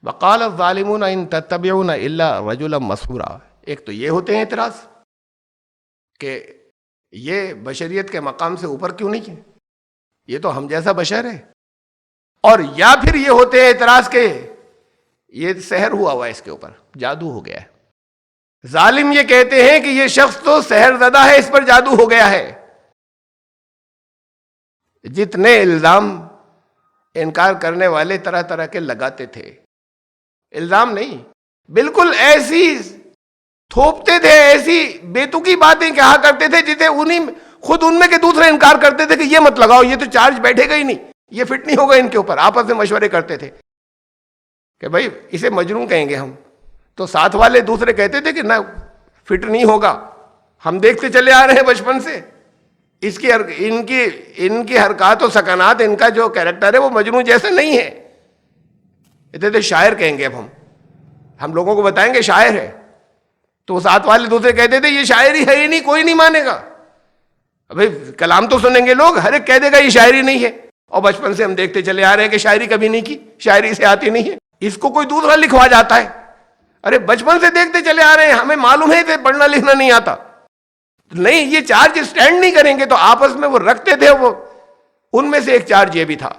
وقال الظالمون ان تتبعون الا رجلا مسحورا. ایک تو یہ ہوتے ہیں اعتراض کہ یہ بشریت کے مقام سے اوپر کیوں نہیں ہے، یہ تو ہم جیسا بشر ہے. اور یا پھر یہ ہوتے ہیں اعتراض کہ یہ سحر ہوا ہے، اس کے اوپر جادو ہو گیا ہے. ظالم یہ کہتے ہیں کہ یہ شخص تو سحر زدہ ہے، اس پر جادو ہو گیا ہے. جتنے الزام انکار کرنے والے طرح طرح کے لگاتے تھے، الزام نہیں، بالکل ایسی تھوپتے تھے، ایسی بیتوکی باتیں کہا کرتے تھے جسے خود ان میں کے دوسرے انکار کرتے تھے کہ یہ مت لگاؤ، یہ تو چارج بیٹھے گا ہی نہیں، یہ فٹ نہیں ہوگا ان کے اوپر. آپس میں مشورے کرتے تھے کہ بھائی اسے مجنون کہیں گے ہم. تو ساتھ والے دوسرے کہتے تھے کہ نہ فٹ نہیں ہوگا، ہم دیکھتے چلے آ رہے ہیں بچپن سے، اس کی ان کی حرکات و سکنات، ان کا جو کیریکٹر ہے وہ مجنون جیسے نہیں ہے. کہتے تھے شاعر کہیں گے، اب ہم لوگوں کو بتائیں گے شاعر ہے. تو وہ ساتھ والے دوسرے کہتے تھے یہ شاعری ہے ہی نہیں، کوئی نہیں مانے گا. بھائی کلام تو سنیں گے لوگ، ہر ایک کہہ دے گا یہ شاعری نہیں ہے. اور بچپن سے ہم دیکھتے چلے آ رہے ہیں کہ شاعری کبھی نہیں کی، شاعری سے آتی نہیں ہے، اس کو کوئی دوسرا لکھوا جاتا ہے. ارے بچپن سے دیکھتے چلے آ رہے ہیں، ہمیں معلوم ہے کہ پڑھنا لکھنا نہیں آتا. نہیں، یہ چارج سٹینڈ نہیں کریں گے. تو آپس میں وہ رکھتے تھے، وہ ان میں سے ایک چارج یہ بھی تھا.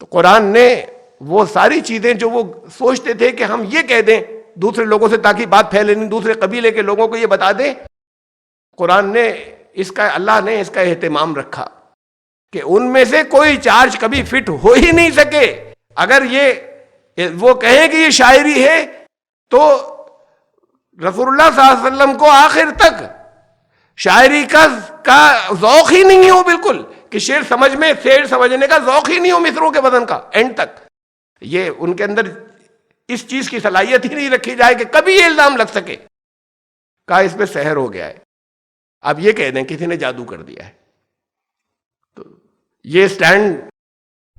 تو قرآن نے وہ ساری چیزیں جو وہ سوچتے تھے کہ ہم یہ کہہ دیں دوسرے لوگوں سے تاکہ بات پھیلے نہیں، دوسرے قبیلے کے لوگوں کو یہ بتا دیں، قرآن نے اللہ نے اس کا اہتمام رکھا کہ ان میں سے کوئی چارج کبھی فٹ ہو ہی نہیں سکے. اگر وہ کہیں کہ یہ شاعری ہے تو رسول اللہ صلی اللہ علیہ وسلم کو آخر تک شاعری کا ذوق ہی نہیں ہو، بالکل کہ شعر سمجھنے کا ذوق ہی نہیں ہو مصروں کے وزن کا اینڈ تک. یہ ان کے اندر اس چیز کی صلاحیت ہی نہیں رکھی جائے کہ کبھی یہ الزام لگ سکے کہا اس پہ سحر ہو گیا ہے. اب یہ کہہ دیں کسی نے جادو کر دیا ہے. تو یہ سٹینڈ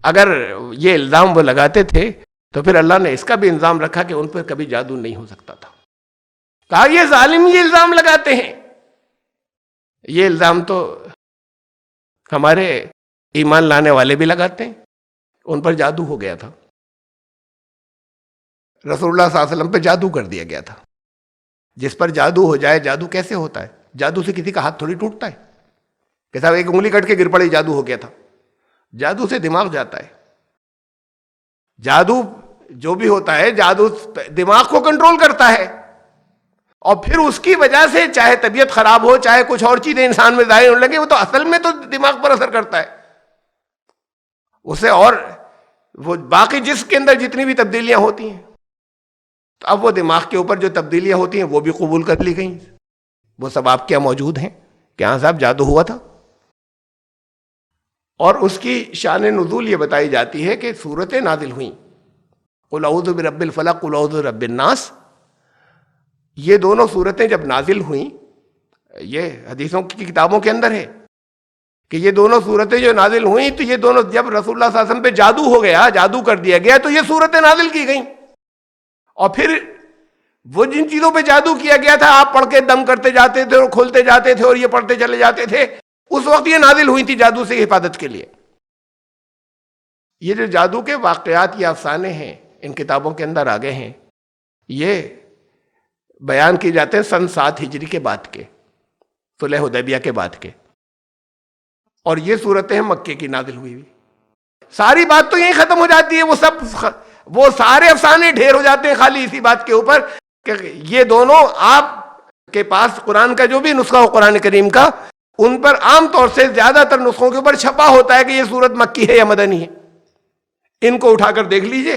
اگر یہ الزام وہ لگاتے تھے تو پھر اللہ نے اس کا بھی الزام رکھا کہ ان پر کبھی جادو نہیں ہو سکتا تھا. کہا یہ ظالم یہ الزام لگاتے ہیں. یہ الزام تو ہمارے ایمان لانے والے بھی لگاتے ہیں، ان پر جادو ہو گیا تھا. رسول اللہ صلی اللہ علیہ وسلم پہ جادو کر دیا گیا تھا. جس پر جادو ہو جائے، جادو کیسے ہوتا ہے؟ جادو سے کسی کا ہاتھ تھوڑی ٹوٹتا ہے کہ صاحب ایک انگلی کٹ کے گر پڑی جادو ہو گیا تھا. جادو سے دماغ جاتا ہے. جادو جو بھی ہوتا ہے، جادو دماغ کو کنٹرول کرتا ہے، اور پھر اس کی وجہ سے چاہے طبیعت خراب ہو، چاہے کچھ اور چیزیں انسان میں ظاہر ہونے لگے، وہ تو اصل میں تو دماغ پر اثر کرتا ہے اسے. اور وہ باقی جس کے اندر جتنی بھی تبدیلیاں ہوتی ہیں، تو اب وہ دماغ کے اوپر جو تبدیلیاں ہوتی ہیں وہ بھی قبول کر لی گئیں. وہ سب آپ کیا موجود ہیں کہ ہاں صاحب جادو ہوا تھا. اور اس کی شان نزول یہ بتائی جاتی ہے کہ سورتیں نازل ہوئیں، قل اعوذ برب الفلق، قل اعوذ برب الناس. یہ دونوں صورتیں جب نازل ہوئیں، یہ حدیثوں کی کتابوں کے اندر ہے کہ یہ دونوں صورتیں جو نازل ہوئیں، تو یہ دونوں جب رسول اللہ صلی اللہ علیہ وسلم پہ جادو ہو گیا، جادو کر دیا گیا، تو یہ صورتیں نازل کی گئیں. اور پھر وہ جن چیزوں پہ جادو کیا گیا تھا، آپ پڑھ کے دم کرتے جاتے تھے اور کھولتے جاتے تھے اور یہ پڑھتے چلے جاتے تھے، اس وقت یہ نازل ہوئی تھی جادو سے حفاظت کے لیے. یہ جو جادو کے واقعات یا افسانے ہیں ان کتابوں کے اندر آگے ہیں، یہ بیان کی جاتے ہیں سن 7 ہجری کے بعد کے، صلح حدیبیہ کے بعد کے. اور یہ صورتیں مکے کی نازل ہوئی. ساری بات تو یہیں ختم ہو جاتی ہے. وہ سارے افسانے ڈھیر ہو جاتے ہیں خالی اسی بات کے اوپر کہ یہ دونوں آپ کے پاس قرآن کا جو بھی نسخہ ہو قرآن کریم کا، ان پر عام طور سے زیادہ تر نسخوں کے اوپر چھپا ہوتا ہے کہ یہ صورت مکی ہے یا مدنی ہے. ان کو اٹھا کر دیکھ لیجئے،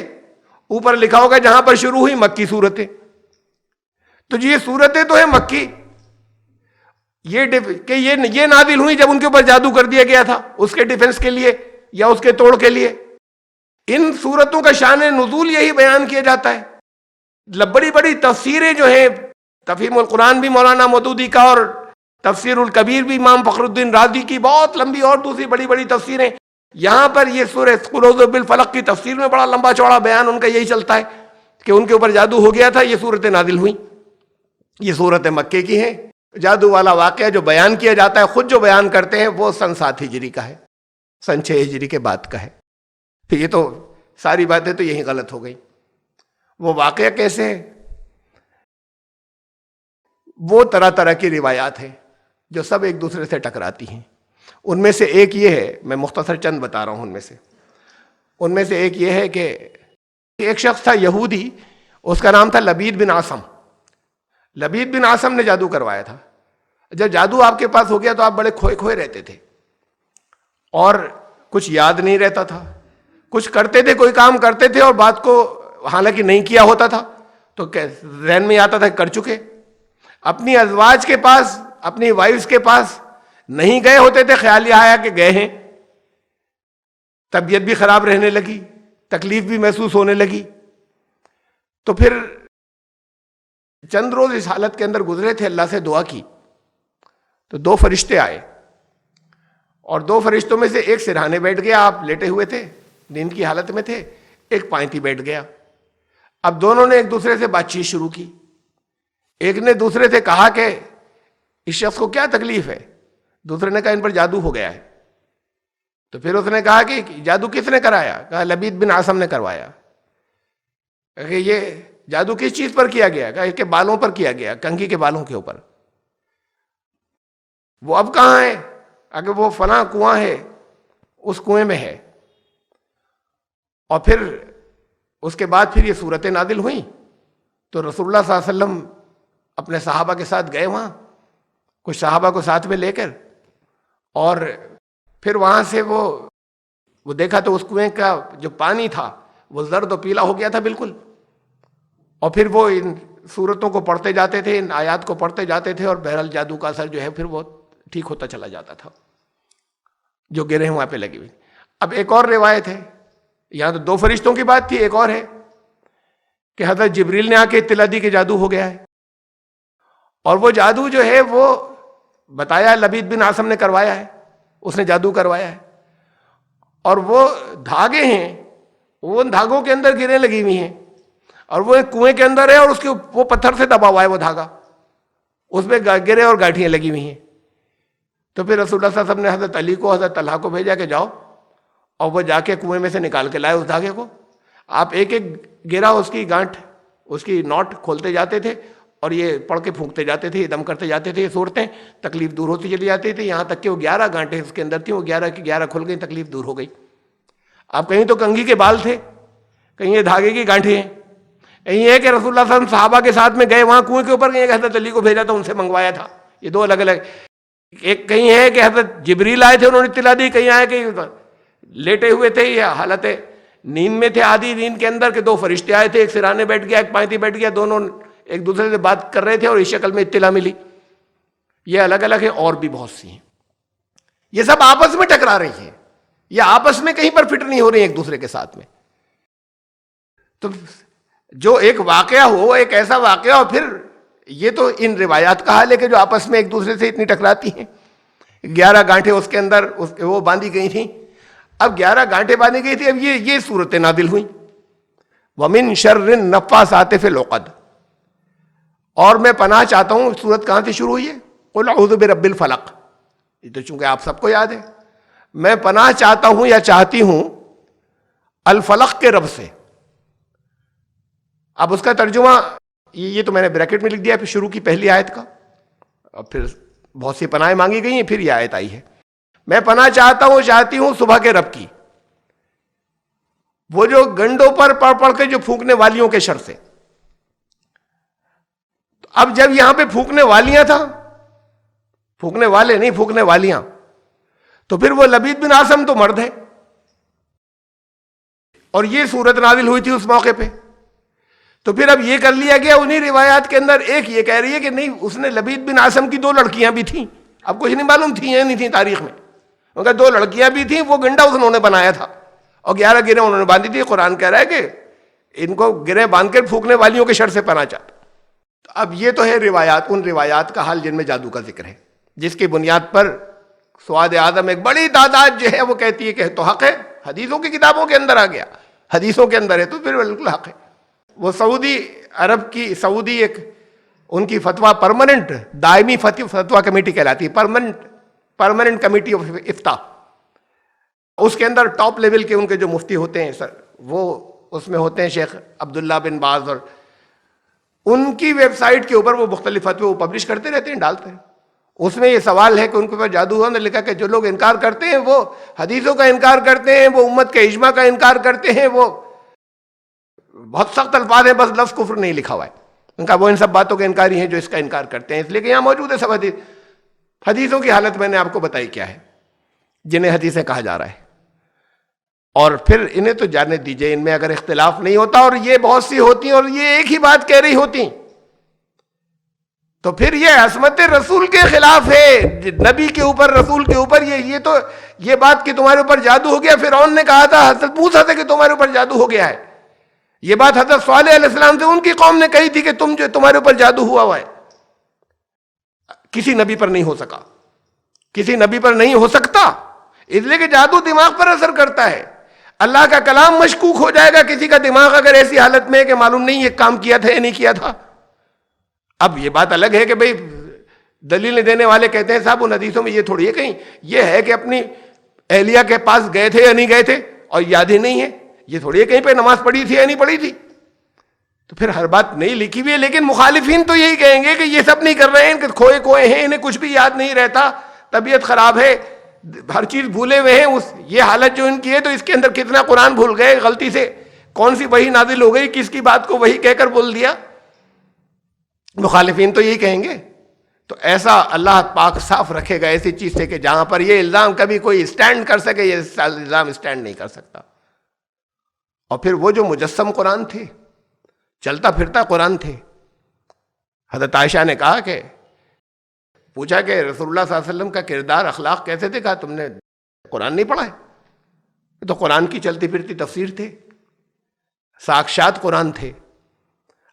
اوپر لکھا ہوگا جہاں پر شروع ہوئی مکی صورتیں. تو یہ صورتیں تو ہیں مکی، یہ نازل ہوئی جب ان کے اوپر جادو کر دیا گیا تھا، اس کے ڈیفنس کے لیے یا اس کے توڑ کے لیے. ان صورتوں کا شان نزول یہی بیان کیا جاتا ہے. بڑی بڑی تفسیریں جو ہیں، تفہیم القرآن بھی مولانا مودودی کا، اور تفسیر الکبیر بھی امام فخر الدین رازی کی، بہت لمبی اور دوسری بڑی بڑی تفسیریں. یہاں پر یہ سورہ قل اعوذ بالفلق کی تفسیر میں بڑا لمبا چوڑا بیان ان کا یہی چلتا ہے کہ ان کے اوپر جادو ہو گیا تھا، یہ صورتیں نازل ہوئیں. یہ صورتیں مکے کی ہیں. جادو والا واقعہ جو بیان کیا جاتا ہے، خود جو بیان کرتے ہیں، وہ سن 7 ہجری کا ہے، سن 6 ہجری کے بعد کا ہے. یہ تو ساری باتیں تو یہی غلط ہو گئی. وہ واقعہ کیسے ہے؟ وہ طرح طرح کی روایات ہیں جو سب ایک دوسرے سے ٹکراتی ہیں. ان میں سے ایک یہ ہے، میں مختصر چند بتا رہا ہوں ان میں سے ایک یہ ہے کہ ایک شخص تھا یہودی، اس کا نام تھا لبید بن عاصم. لبید بن عاصم نے جادو کروایا تھا. جب جادو آپ کے پاس ہو گیا تو آپ بڑے کھوئے کھوئے رہتے تھے اور کچھ یاد نہیں رہتا تھا. کچھ کرتے تھے، کوئی کام کرتے تھے اور بات کو حالانکہ نہیں کیا ہوتا تھا تو ذہن میں آتا تھا کہ کر چکے. اپنی ازواج کے پاس، اپنی وائفز کے پاس نہیں گئے ہوتے تھے، خیال یہ آیا کہ گئے ہیں. طبیعت بھی خراب رہنے لگی، تکلیف بھی محسوس ہونے لگی. تو پھر چند روز اس حالت کے اندر گزرے تھے، اللہ سے دعا کی تو 2 فرشتے آئے اور 2 فرشتوں میں سے ایک سرہانے بیٹھ گیا، آپ لیٹے ہوئے تھے، نیند کی حالت میں تھے. ایک پائنتی بیٹھ گیا. اب دونوں نے ایک دوسرے سے بات چیت شروع کی. ایک نے دوسرے سے کہا کہ اس شخص کو کیا تکلیف ہے؟ دوسرے نے کہا ان پر جادو ہو گیا ہے. تو پھر اس نے کہا کہ جادو کس نے کرایا؟ کہا لبید بن عاصم نے کروایا. کہ یہ جادو کس چیز پر کیا گیا؟ کہا اس کے بالوں پر کیا گیا، کنگھی کے بالوں کے اوپر. وہ اب کہاں ہے؟ اگر وہ فلاں کنواں ہے، اس کنویں میں ہے. اور پھر اس کے بعد پھر یہ صورتیں نازل ہوئیں تو رسول اللہ صلی اللہ علیہ وسلم اپنے صحابہ کے ساتھ گئے وہاں، کچھ صحابہ کو ساتھ میں لے کر، اور پھر وہاں سے وہ دیکھا تو اس کنویں کا جو پانی تھا وہ زرد و پیلا ہو گیا تھا بالکل. اور پھر وہ ان صورتوں کو پڑھتے جاتے تھے، ان آیات کو پڑھتے جاتے تھے، اور بہرحال جادو کا اثر جو ہے پھر وہ ٹھیک ہوتا چلا جاتا تھا جو گرہیں وہاں پہ لگی ہوئی. اب ایک اور روایت ہے، یہاں تو 2 فرشتوں کی بات تھی، ایک اور ہے کہ حضرت جبریل نے آ کے اطلاع دی کہ جادو ہو گیا ہے. اور وہ جادو جو ہے وہ بتایا لبید بن عاصم نے کروایا ہے، اس نے جادو کروایا ہے. اور وہ دھاگے ہیں، وہ ان دھاگوں کے اندر گریں لگی ہوئی ہیں، اور وہ ایک کنویں کے اندر ہے اور اس کے وہ پتھر سے دبا ہوا ہے وہ دھاگا، اس میں گرے اور گاٹھیاں لگی ہوئی ہیں. تو پھر رسول اللہ صلی اللہ علیہ وسلم نے حضرت علی کو، حضرت طلحہ کو بھیجا کہ جاؤ، اور وہ جا کے کنویں میں سے نکال کے لائے اس دھاگے کو. آپ ایک ایک گرا اس کی گانٹھ، اس کی نوٹ کھولتے جاتے تھے اور یہ پڑھ کے پھونکتے جاتے تھے، یہ دم کرتے جاتے تھے، یہ صورتیں، تکلیف دور ہوتی چلی جاتی تھی، یہاں تک کہ وہ 11 گانٹیں اس کے اندر تھیں، وہ 11 کی 11 کھل گئی، تکلیف دور ہو گئی. آپ کہیں تو کنگھی کے بال تھے، کہیں یہ دھاگے کی گانٹیں ہیں. یہی ہے کہ رسول اللہ صلی اللہ علیہ وسلم صحابہ کے ساتھ میں گئے وہاں کنویں کے اوپر، کہیں حضرت علی کو بھیجا تو ان سے منگوایا تھا. یہ 2 الگ الگ، ایک کہیں ہے کہ حضرت جبریل آئے تھے انہوں نے اطلاع دی، کہیں آئے کہ لیٹے ہوئے تھے یا حالت نیند میں تھے، آدھی نیند کے اندر، کہ 2 فرشتے آئے تھے، ایک سرانے بیٹھ گیا، ایک پائنتی بیٹھ گیا، دونوں ایک دوسرے سے بات کر رہے تھے اور اس شکل میں اطلاع ملی. یہ الگ الگ ہیں، اور بھی بہت سی ہیں. یہ سب آپس میں ٹکرا رہی ہیں، یہ آپس میں کہیں پر فٹ نہیں ہو رہی ہیں ایک دوسرے کے ساتھ میں. تو جو ایک واقعہ ہو، ایک ایسا واقعہ ہو، پھر یہ تو ان روایات کا حال ہے کہ جو آپس میں ایک دوسرے سے اتنی ٹکراتی ہیں. 11 گانٹیں اس کے اندر وہ باندھی گئی تھیں. اب 11 گانٹیں باندھی گئی تھی. اب یہ صورتیں نازل ہوئیں، وَمِن شَرِّ النَّفَّاثَاتِ فِي الْعُقَدِ. اور میں پناہ چاہتا ہوں، صورت کہاں سے شروع ہوئی ہے؟ قُلْ اعوذ برب الفلق. یہ تو چونکہ آپ سب کو یاد ہے. میں پناہ چاہتا ہوں یا چاہتی ہوں الفلق کے رب سے. اب اس کا ترجمہ یہ تو میں نے بریکٹ میں لکھ دیا، پھر شروع کی پہلی آیت کا، اور پھر بہت سی پناہیں مانگی گئی ہیں، پھر یہ آیت آئی ہے. میں پناہ چاہتا ہوں، چاہتی ہوں صبح کے رب کی، وہ جو گنڈوں پر پڑھ پڑھ کے جو پھونکنے والیوں کے شر سے. اب جب یہاں پہ پھونکنے والیاں تھا، پھونکنے والے نہیں، پھونکنے والیاں، تو پھر وہ لبید بن عاصم تو مرد ہے، اور یہ صورت نازل ہوئی تھی اس موقع پہ. تو پھر اب یہ کر لیا گیا انہی روایات کے اندر. ایک یہ کہہ رہی ہے کہ نہیں، اس نے لبید بن عاصم کی 2 لڑکیاں بھی تھیں. اب کچھ نہیں معلوم تھیں یا نہیں تھیں تاریخ میں، مگر 2 لڑکیاں بھی تھیں، وہ گنڈا انہوں نے بنایا تھا اور 11 گرہیں انہوں نے باندھی تھی. قرآن کہہ رہا ہے کہ ان کو گرہیں باندھ کر پھونکنے والیوں کے شر سے پناہ چاہتا. اب یہ تو ہے روایات، ان روایات کا حال جن میں جادو کا ذکر ہے، جس کی بنیاد پر سواد اعظم ایک بڑی تعداد جو ہے وہ کہتی ہے کہ تو حق ہے، حدیثوں کی کتابوں کے اندر آ گیا، حدیثوں کے اندر ہے تو پھر بالکل حق ہے. وہ سعودی عرب کی سعودی ایک ان کی فتویٰ پرماننٹ دائمی فتویٰ کمیٹی کہلاتی ہے، پرماننٹ کمیٹی آف افتاء. اس کے اندر ٹاپ لیول کے ان کے جو مفتی ہوتے ہیں سر، وہ اس میں ہوتے ہیں شیخ عبداللہ بن باز، اور ان کی ویب سائٹ کے اوپر وہ مختلف فتوے وہ پبلش کرتے رہتے ہیں، ڈالتے ہیں. اس میں یہ سوال ہے کہ ان کے اوپر جادو ہوا، نے لکھا کہ جو لوگ انکار کرتے ہیں وہ حدیثوں کا انکار کرتے ہیں، وہ امت کے اجماع کا انکار کرتے ہیں، وہ بہت سخت الفاظ ہیں، بس لفظ کفر نہیں لکھا ہوا ہے ان کا، وہ ان سب باتوں کے انکاری ہیں جو اس کا انکار کرتے ہیں. اس لیے کہ یہاں موجود ہے سب حدیثوں کی حالت میں نے آپ کو بتائی کیا ہے، جنہیں حدیثیں کہا جا رہا ہے. اور پھر انہیں تو جانے دیجئے، ان میں اگر اختلاف نہیں ہوتا، اور یہ بہت سی ہوتی ہیں اور یہ ایک ہی بات کہہ رہی ہوتی ہیں، تو پھر یہ عصمت رسول کے خلاف ہے، نبی کے اوپر، رسول کے اوپر. یہ بات کہ تمہارے اوپر جادو ہو گیا، فرعون نے کہا تھا حضرت موسیٰ سے کہ تمہارے اوپر جادو ہو گیا ہے. یہ بات حضرت صالح علیہ السلام سے ان کی قوم نے کہی تھی کہ تمہارے اوپر جادو ہوا ہے. کسی نبی پر نہیں ہو سکا، کسی نبی پر نہیں ہو سکتا، اس لیے کہ جادو دماغ پر اثر کرتا ہے. اللہ کا کلام مشکوک ہو جائے گا کسی کا دماغ اگر ایسی حالت میں ہے کہ معلوم نہیں یہ کام کیا تھا یا نہیں کیا تھا. اب یہ بات الگ ہے کہ بھئی دلیل دینے والے کہتے ہیں صاحب ان حدیثوں میں یہ تھوڑی ہے، کہیں یہ ہے کہ اپنی اہلیہ کے پاس گئے تھے یا نہیں گئے تھے اور یاد ہی نہیں ہے، یہ تھوڑی ہے کہیں پہ نماز پڑھی تھی یا نہیں پڑھی تھی. تو پھر ہر بات نہیں لکھی ہوئی ہے. لیکن مخالفین تو یہی کہیں گے کہ یہ سب نہیں کر رہے ہیں، کہ کھوئے ہیں، انہیں کچھ بھی یاد نہیں رہتا، طبیعت خراب ہے، ہر چیز بھولے ہوئے ہیں. یہ حالت جو ان کی ہے تو اس کے اندر کتنا قرآن بھول گئے غلطی سے، کون سی وحی نازل ہو گئی، کس کی بات کو وحی کہہ کر بول دیا. مخالفین تو یہی کہیں گے. تو ایسا اللہ پاک صاف رکھے گا ایسی چیز سے کہ جہاں پر یہ الزام کبھی کوئی اسٹینڈ کر سکے، یہ الزام اسٹینڈ نہیں کر سکتا. اور پھر وہ جو مجسم قرآن تھے، چلتا پھرتا قرآن تھے. حضرت عائشہ نے کہا کہ پوچھا کہ رسول اللہ صلی اللہ علیہ وسلم کا کردار اخلاق کیسے تھے؟ کہا تم نے قرآن نہیں پڑھا ہے؟ تو قرآن کی چلتی پھرتی تفسیر تھے، ساکشات قرآن تھے.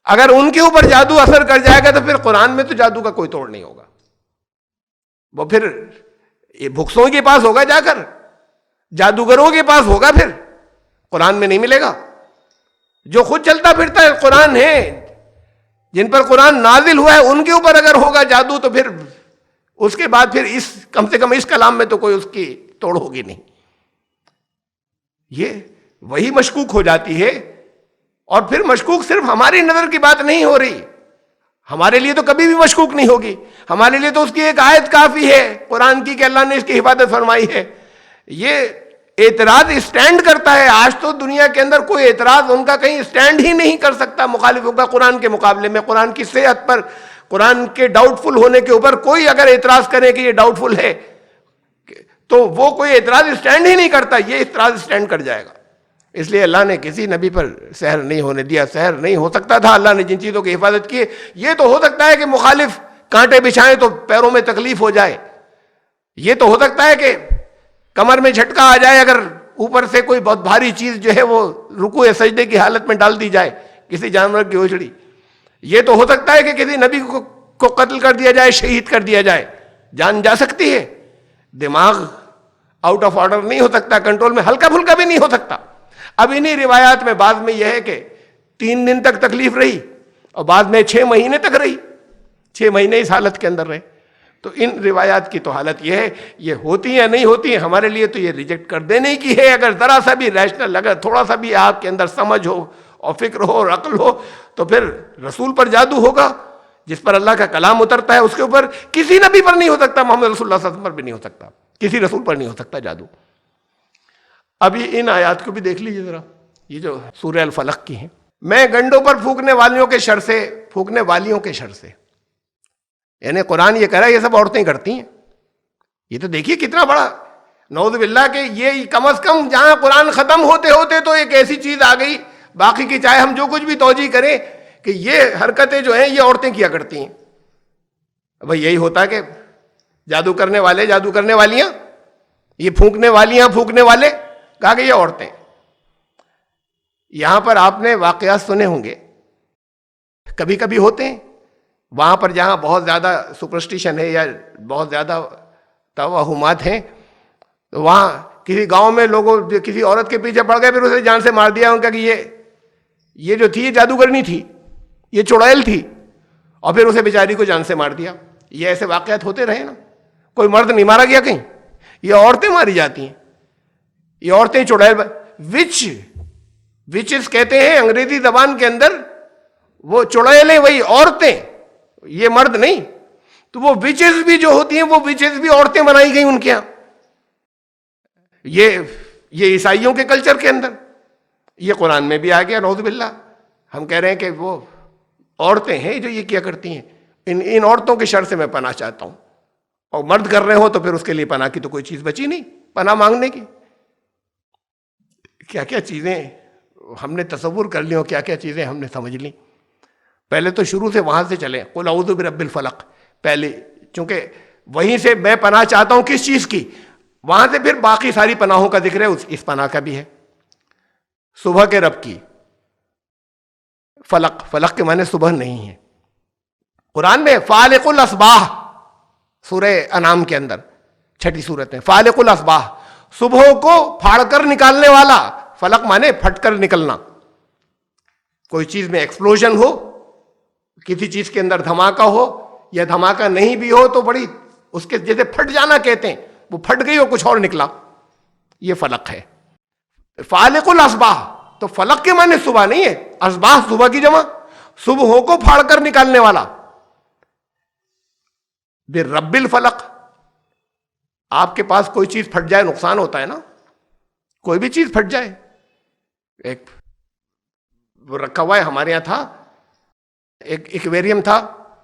اگر ان کے اوپر جادو اثر کر جائے گا تو پھر قرآن میں تو جادو کا کوئی توڑ نہیں ہوگا. وہ پھر یہ بھکسوں کے پاس ہوگا، جا کر جادوگروں کے پاس ہوگا، پھر قرآن میں نہیں ملے گا. جو خود چلتا پھرتا ہے قرآن ہے، جن پر قرآن نازل ہوا ہے، ان کے اوپر اگر ہوگا جادو تو پھر اس کے بعد پھر کم سے کم اس کلام میں تو کوئی اس کی توڑ ہوگی نہیں. یہ وہی مشکوک ہو جاتی ہے. اور پھر مشکوک صرف ہماری نظر کی بات نہیں ہو رہی، ہمارے لیے تو کبھی بھی مشکوک نہیں ہوگی. ہمارے لیے تو اس کی ایک آیت کافی ہے قرآن کی کہ اللہ نے اس کی حفاظت فرمائی ہے. یہ اعتراض اسٹینڈ کرتا ہے. آج تو دنیا کے اندر کوئی اعتراض ان کا کہیں اسٹینڈ ہی نہیں کر سکتا مخالفوں کا قرآن کے مقابلے میں. قرآن کی صحت پر، قرآن کے ڈاؤٹ فل ہونے کے اوپر کوئی اگر اعتراض کرے کہ یہ ڈاؤٹ فل ہے تو وہ کوئی اعتراض اسٹینڈ ہی نہیں کرتا. یہ اعتراض اسٹینڈ کر جائے گا. اس لیے اللہ نے کسی نبی پر سحر نہیں ہونے دیا. سحر نہیں ہو سکتا تھا. اللہ نے جن چیزوں کی حفاظت کی، یہ تو ہو سکتا ہے کہ مخالف کانٹے بچھائیں تو پیروں میں تکلیف ہو جائے. یہ تو ہو سکتا ہے کہ کمر میں جھٹکا آ جائے اگر اوپر سے کوئی بہت بھاری چیز جو ہے وہ رکوع یا سجدے کی حالت میں ڈال دی جائے، کسی جانور کی اوجڑی. یہ تو ہو سکتا ہے کہ کسی نبی کو قتل کر دیا جائے، شہید کر دیا جائے. جان جا سکتی ہے. دماغ آؤٹ آف آرڈر نہیں ہو سکتا، کنٹرول میں ہلکا پھلکا بھی نہیں ہو سکتا. اب انہی روایات میں بعض میں یہ ہے کہ 3 دن تک تکلیف رہی اور بعض میں 6 مہینے تک رہی. 6 مہینے اس حالت کے اندر رہے. تو ان روایات کی تو حالت یہ ہے، یہ ہوتی ہیں یا نہیں ہوتی ہیں ہمارے لیے تو یہ ریجیکٹ کر دینے کی ہے. اگر ذرا سا بھی ریشنل، اگر تھوڑا سا بھی آپ کے اندر سمجھ ہو اور فکر ہو اور عقل ہو تو پھر رسول پر جادو ہوگا. جس پر اللہ کا کلام اترتا ہے اس کے اوپر کسی نبی پر نہیں ہو سکتا، محمد رسول اللہ صلی اللہ علیہ وسلم پر بھی نہیں ہو سکتا، کسی رسول پر نہیں ہو سکتا جادو. ابھی ان آیات کو بھی دیکھ لیجیے ذرا، یہ جو سورہ الفلق کی ہیں. میں گنڈوں پر پھونکنے والیوں کے شر سے، پھونکنے والیوں کے شر سے، یعنی قرآن یہ کہہ رہا ہے یہ سب عورتیں کرتی ہیں. یہ تو دیکھیے کتنا بڑا نعوذ باللہ کہ یہ کم از کم جہاں قرآن ختم ہوتے ہوتے تو ایک ایسی چیز آ گئی. باقی کی چاہے ہم جو کچھ بھی توجیہ کریں کہ یہ حرکتیں جو ہیں یہ عورتیں کیا کرتی ہیں. بھئی یہی ہوتا کہ جادو کرنے والے، جادو کرنے والیاں، یہ پھونکنے والیاں، پھونکنے والے، کہا کہ یہ عورتیں. یہاں پر آپ نے واقعات سنے ہوں گے، کبھی کبھی ہوتے ہیں وہاں پر جہاں بہت زیادہ سپرسٹیشن ہے یا بہت زیادہ توہمات ہیں، تو وہاں کسی گاؤں میں لوگوں کسی عورت کے پیچھے پڑ گئے، پھر اسے جان سے مار دیا. ان کا کہ یہ جو تھی یہ جادوگرنی تھی، یہ چڑیل تھی، اور پھر اسے بیچاری کو جان سے مار دیا. یہ ایسے واقعات ہوتے رہے نا. کوئی مرد نہیں مارا گیا کہیں، یہ عورتیں ماری جاتی ہیں. یہ عورتیں چڑیل. وچز کہتے ہیں انگریزی زبان کے اندر وہ چڑیلیں وہی عورتیں، یہ مرد نہیں. تو وہ وچز بھی جو ہوتی ہیں وہ وچز بھی عورتیں بنائی گئی ان کے یہاں. یہ عیسائیوں کے کلچر کے اندر یہ قرآن میں بھی آ گیا. نعوذ باللہ. ہم کہہ رہے ہیں کہ وہ عورتیں ہیں جو یہ کیا کرتی ہیں. ان عورتوں کے شر سے میں پناہ چاہتا ہوں. اور مرد کر رہے ہو تو پھر اس کے لیے پناہ کی تو کوئی چیز بچی نہیں پناہ مانگنے کی. کیا کیا چیزیں ہم نے تصور کر لی اور کیا کیا چیزیں ہم نے سمجھ لی. پہلے تو شروع سے وہاں سے چلیں، قل اعوذ برب الفلق. پہلے چونکہ وہیں سے میں پناہ چاہتا ہوں کس چیز کی، وہاں سے پھر باقی ساری پناہوں کا ذکر ہے. اس پناہ کا بھی ہے صبح کے رب کی. فلق، فلق کے معنی صبح نہیں ہے. قرآن میں فالق الاصباح، سورہ انعام کے اندر 6 سورت میں، فالق الاصباح، صبحوں کو پھاڑ کر نکالنے والا. فلق مانے پھٹ کر نکلنا. کوئی چیز میں ایکسپلوژن ہو، کسی چیز کے اندر دھماکہ ہو، یا دھماکہ نہیں بھی ہو تو بڑی اس کے جیسے پھٹ جانا کہتے ہیں، وہ پھٹ گئی اور کچھ اور نکلا، یہ فلق ہے. فالق الاصباح، تو فلق کے معنی صبح نہیں ہے، اصباح صبح کی جمع، صبحوں کو پھاڑ کر نکالنے والا. برب الفلق. آپ کے پاس کوئی چیز پھٹ جائے نقصان ہوتا ہے نا، کوئی بھی چیز پھٹ جائے. ایک وہ رکھا ہوا ہے ہمارے یہاں تھا، ایک ایکویریم تھا،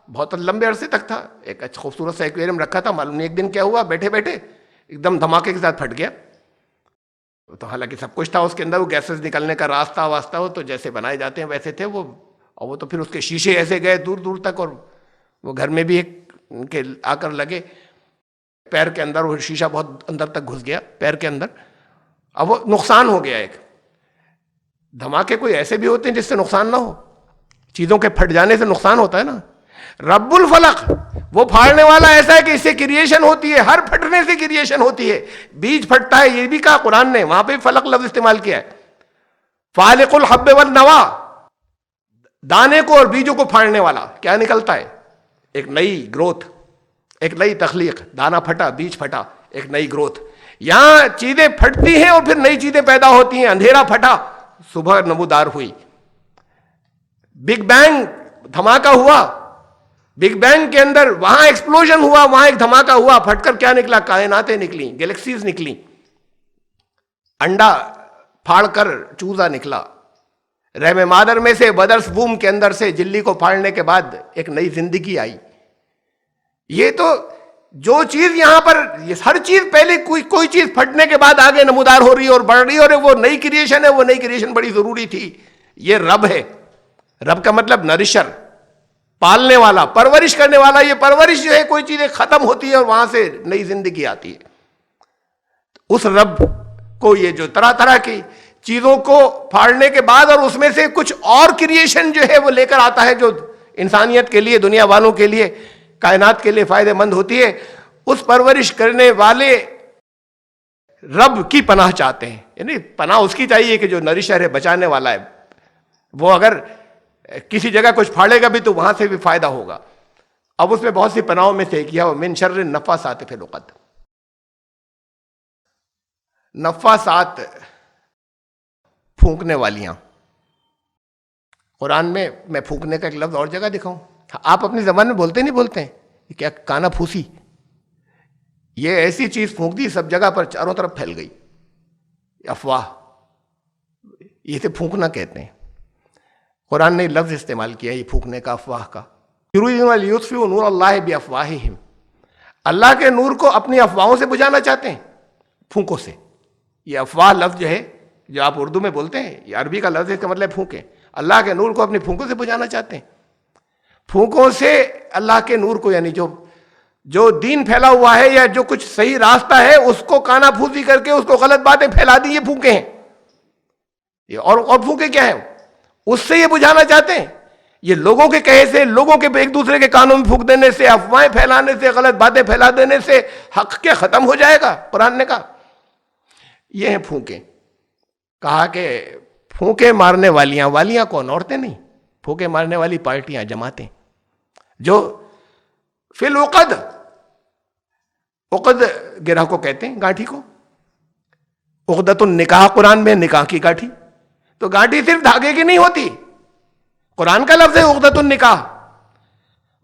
بہت لمبے عرصے تک تھا، ایک اچھا خوبصورت سا ایکویریم رکھا تھا. معلوم نہیں ایک دن کیا ہوا، بیٹھے بیٹھے ایک دم دھماکے کے ساتھ پھٹ گیا. تو حالانکہ سب کچھ تھا اس کے اندر، وہ گیسز نکلنے کا راستہ واسطہ ہو تو جیسے بنائے جاتے ہیں ویسے تھے وہ. اور وہ تو پھر اس کے شیشے ایسے گئے دور دور تک، اور وہ گھر میں بھی ایک ان کے آ کر لگے پیر کے اندر، وہ شیشہ بہت اندر تک گھس گیا پیر کے اندر. اب وہ نقصان ہو گیا. ایک دھماکے کوئی ایسے بھی ہوتے ہیں جس سے نقصان نہ ہو، چیزوں کے پھٹ جانے سے نقصان ہوتا ہے نا. رب الفلق، وہ پھاڑنے والا ایسا ہے کہ اس سے کریشن ہوتی ہے، ہر پھٹنے سے کریشن ہوتی ہے. بیج پھٹتا ہے، یہ بھی کہا قرآن نے، وہاں پہ فلق لفظ استعمال کیا ہے. فالق الحب والنوا، دانے کو اور بیجوں کو پھاڑنے والا. کیا نکلتا ہے؟ ایک نئی گروتھ، ایک نئی تخلیق. دانا پھٹا، بیج پھٹا، ایک نئی گروتھ. یہاں چیزیں پھٹتی ہیں اور پھر نئی چیزیں پیدا ہوتی ہیں. اندھیرا پھٹا، صبح نمودار ہوئی. بگ بینگ، دھماکہ ہوا، بگ بینگ کے اندر وہاں ایکسپلوژن ہوا، وہاں ایک دھماکہ ہوا، پھٹ کر کیا نکلا؟ کائناتیں نکلی، گیلیکسیز نکلی. انڈا پھاڑ کر چوزا نکلا. رحم مادر میں سے، بدرس بوم کے اندر سے جلی کو پھاڑنے کے بعد ایک نئی زندگی آئی. یہ تو جو چیز یہاں پر، یہ ہر چیز پہلے کوئی چیز پھٹنے کے بعد آگے نمودار ہو رہی ہے اور بڑھ رہی ہے، اور وہ نئی کریشن ہے. وہ نئی کریشن بڑی ضروری تھی. یہ رب ہے. رب کا مطلب نرشر، پالنے والا، پرورش کرنے والا. یہ پرورش جو ہے، کوئی چیز ختم ہوتی ہے اور وہاں سے نئی زندگی آتی ہے. اس رب کو یہ جو طرح طرح کی چیزوں کو پھاڑنے کے بعد اور اس میں سے کچھ اور کریشن جو ہے وہ لے کر آتا ہے، جو انسانیت کے لیے، دنیا والوں کے لیے، کائنات کے لیے فائدہ مند ہوتی ہے. اس پرورش کرنے والے رب کی پناہ چاہتے ہیں. یعنی پناہ اس کی چاہیے کہ جو نرشر ہے، بچانے والا ہے. وہ اگر کسی جگہ کچھ پھاڑے گا بھی تو وہاں سے بھی فائدہ ہوگا. اب اس میں بہت سی پناہوں میں سے کیا ہو، من شر النفاثات فی العقد. نفاثات، پھونکنے والیاں. قرآن میں پھونکنے کا ایک لفظ اور جگہ دکھاؤں. آپ اپنی زبان میں بولتے نہیں بولتے ہیں؟ کیا کانا پھوسی، یہ ایسی چیز پھونک دی سب جگہ پر چاروں طرف پھیل گئی. افواہ، یہ سے پھونکنا کہتے ہیں. قرآن نے لفظ استعمال کیا یہ پھونکنے کا، افواہ کا. یریدون لیطفئوا نور اللہ بافواہہم، اللہ کے نور کو اپنی افواہوں سے بجھانا چاہتے ہیں، پھونکوں سے. یہ افواہ لفظ جو ہے، جو آپ اردو میں بولتے ہیں، یہ عربی کا لفظ ہے، اس کا مطلب پھونکے. اللہ کے نور کو اپنی پھونکوں سے بجھانا چاہتے ہیں. پھونکوں سے اللہ کے نور کو، یعنی جو دین پھیلا ہوا ہے یا جو کچھ صحیح راستہ ہے اس کو کانا پھوسی کر کے اس کو غلط باتیں پھیلا دی، یہ پھونکے ہیں. اور پھونکے کیا ہیں؟ اس سے یہ بجھانا چاہتے ہیں. یہ لوگوں کے کہے سے، لوگوں کے ایک دوسرے کے کانوں میں پھونک دینے سے، افواہیں پھیلانے سے، غلط باتیں پھیلا دینے سے حق کیا ختم ہو جائے گا؟ قرآن نے کہا یہ ہیں پھونکے. کہا کہ پھونکے مارنے والیاں، والیاں کون؟ عورتیں نہیں، پھونکے مارنے والی پارٹیاں، جماعتیں جو فی العقد، عقد گرہ کو کہتے ہیں، گانٹھی کو. عقدۃ النکاح قرآن میں نکاح کی گانٹھی. تو گانٹھی صرف دھاگے کی نہیں ہوتی، قرآن کا لفظ ہے عقدۃ النکاح،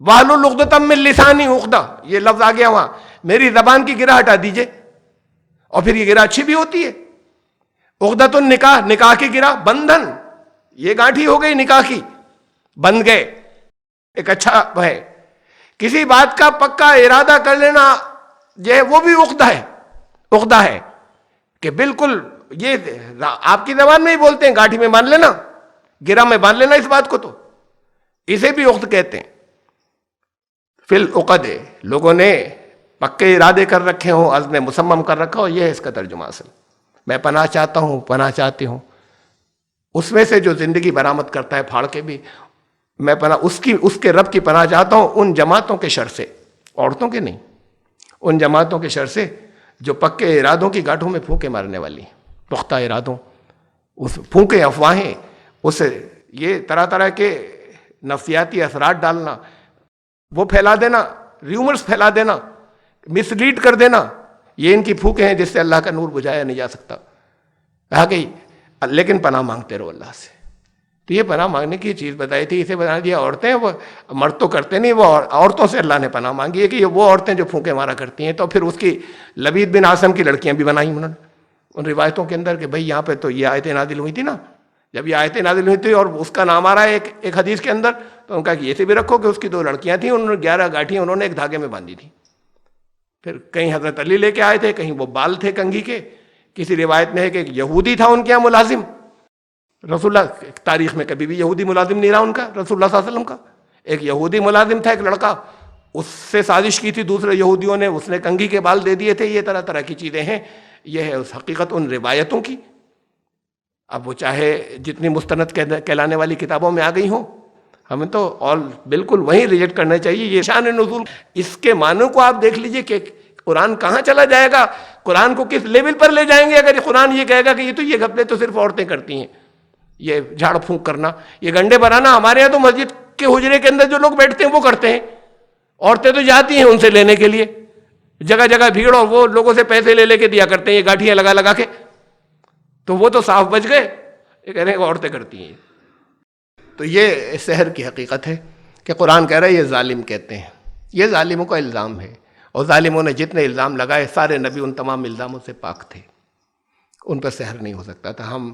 واحلل عقدۃ من لسانی عقدہ، یہ لفظ آ گیا وہاں، میری زبان کی گرہ ہٹا دیجئے، اور پھر یہ گرہ اچھی بھی ہوتی ہے۔ عقدۃ النکاح، نکاح کی گرہ، بندھن، یہ گانٹھی ہو گئی نکاح کی، بندھ گئے، ایک اچھا ہے۔ کسی بات کا پکا ارادہ کر لینا جو ہے وہ بھی عقدہ ہے، عقدہ ہے کہ بالکل یہ آپ کی زبان میں ہی بولتے ہیں، گانٹھی میں باندھ لینا، گرہ میں باندھ لینا اس بات کو، تو اسے بھی عقد کہتے ہیں۔ فی العقد، لوگوں نے پکے ارادے کر رکھے ہوں، عزم مصمم کر رکھا ہو، یہ ہے اس کا ترجمہ اصل۔ میں پناہ چاہتا ہوں، پناہ چاہتی ہوں، اس میں سے جو زندگی برآمد کرتا ہے پھاڑ کے بھی، میں پناہ اس کے رب کی پناہ چاہتا ہوں، ان جماعتوں کے شر سے، عورتوں کے نہیں، ان جماعتوں کے شر سے جو پکے ارادوں کی گاٹھوں میں پھونکے مارنے والی، پختہ ارادوں، اس پھونکے افواہیں، اسے یہ طرح طرح کے نفسیاتی اثرات ڈالنا، وہ پھیلا دینا، ریومرز پھیلا دینا، مس لیڈ کر دینا، یہ ان کی پھونکیں ہیں جس سے اللہ کا نور بجھایا نہیں جا سکتا۔ کہا گئی لیکن پناہ مانگتے رہو اللہ سے۔ تو یہ پناہ مانگنے کی چیز بتائی تھی، اسے بتا دیا عورتیں، وہ مرد تو کرتے نہیں، وہ عورتوں سے اللہ نے پناہ مانگی ہے کہ یہ وہ عورتیں جو پھونکے مارا کرتی ہیں۔ تو پھر اس کی لبید بن عاصم کی لڑکیاں بھی بنائیں انہوں نے ان روایتوں کے اندر کہ بھئی یہاں پہ تو یہ آیتیں نازل ہوئی تھی نا، جب یہ آیتیں نازل ہوئی تھی اور اس کا نام آ رہا ہے ایک حدیث کے اندر، تو ان کا کہ یہ بھی رکھو کہ اس کی 2 لڑکیاں تھیں، انہوں نے 11 گاٹھیاں انہوں نے ایک دھاگے میں باندھی تھی۔ پھر کہیں حضرت علی لے کے آئے تھے، کہیں وہ بال تھے کنگھی کے، کسی روایت میں ہے کہ ایک یہودی تھا ان کے یہاں ملازم، رسول اللہ تاریخ میں کبھی بھی یہودی ملازم نہیں رہا ان کا، رسول اللہ صلی اللہ علیہ وسلم کا، ایک یہودی ملازم تھا ایک لڑکا، اس سے سازش کی تھی دوسرے یہودیوں نے، اس نے کنگھی کے بال دے دیے تھے۔ یہ طرح طرح کی چیزیں ہیں، یہ ہے اس حقیقت ان روایتوں کی۔ اب وہ چاہے جتنی مستند کہلانے والی کتابوں میں آ گئی ہوں، ہمیں تو اور بالکل وہیں ریجیکٹ کرنا چاہیے۔ یہ شان نزول، اس کے معنی کو آپ دیکھ لیجئے کہ قرآن کہاں چلا جائے گا، قرآن کو کس لیول پر لے جائیں گے اگر قرآن یہ کہے گا کہ یہ گھپلے تو صرف عورتیں کرتی ہیں، یہ جھاڑ پھونک کرنا، یہ گنڈے بنانا۔ ہمارے یہاں تو مسجد کے حجرے کے اندر جو لوگ بیٹھتے ہیں وہ کرتے ہیں، عورتیں تو جاتی ہیں ان سے لینے کے لیے، جگہ جگہ بھیڑ، اور وہ لوگوں سے پیسے لے کے دیا کرتے ہیں یہ گاٹھیاں لگا لگا کے، تو وہ تو صاف بچ گئے، یہ کہہ رہے ہیں کہ عورتیں کرتی ہیں۔ تو یہ سحر کی حقیقت ہے کہ قرآن کہہ رہا ہے یہ ظالم کہتے ہیں، یہ ظالموں کا الزام ہے، اور ظالموں نے جتنے الزام لگائے سارے نبی ان تمام الزاموں سے پاک تھے، ان پر سحر نہیں ہو سکتا تھا۔ ہم